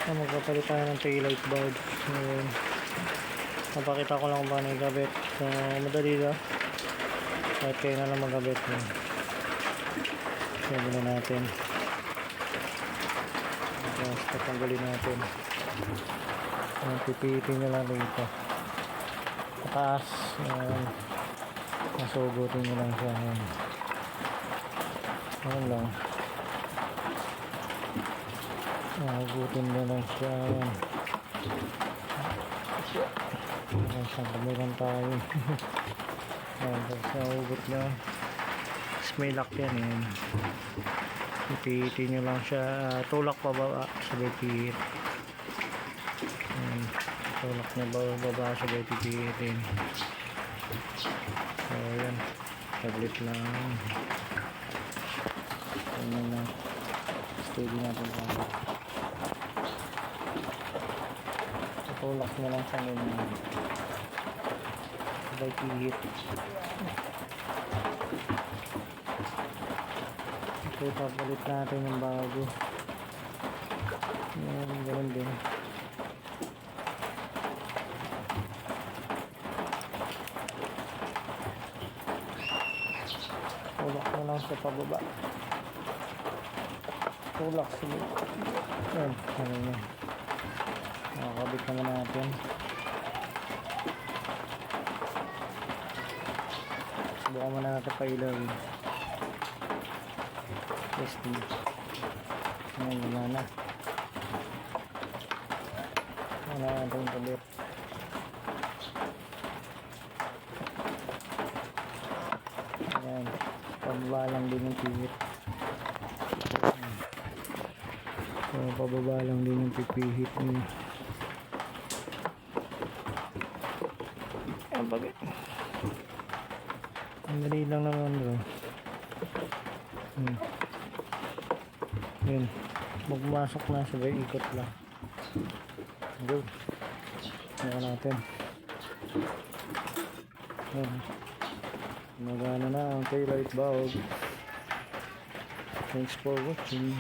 Magpapalit tayo ng taillight bulb. Ngayon, napakita ko lang kung paano igabit. So, madali lang. Kahit kayo na lang magabit. Sabi na natin. Tapos, tatanggalin natin. Pipitin nyo lang dito. Pataas. Masugutin nyo lang siya. Ayan lang. Masugutin nyo lang siya. Sangkamilan tayo. Tapos nahugot na. Tapos may lock yan. Pipitin nyo lang siya. Tulak pa baba. Sabay pihit. Tulak nyo baba. Sabay pipitin. So yan. Tablet lang. Yan lang. Steady natin lang. Tulak nyo lang sa ganyan. Sabay pihit. So, papalit natin yung bago. Yan, ganun din. Tulak na lang sa pababa. Tulak sila. Yan, ano yan. Nakakabit naman natin. Subukan mo na natin pa ilawin. Testing. Ayan, gumana. Wala natin yung kabit. Ayan. Pababa lang din yung pihit. So, pababa lang din yung pipihit niya. Ayan, bagay. Ang dali lang naman doon. Yun, magmasok na, sabay ikot lang. Good. Tingnan natin. Yun, magana na ang taillight bulb. Thanks for watching.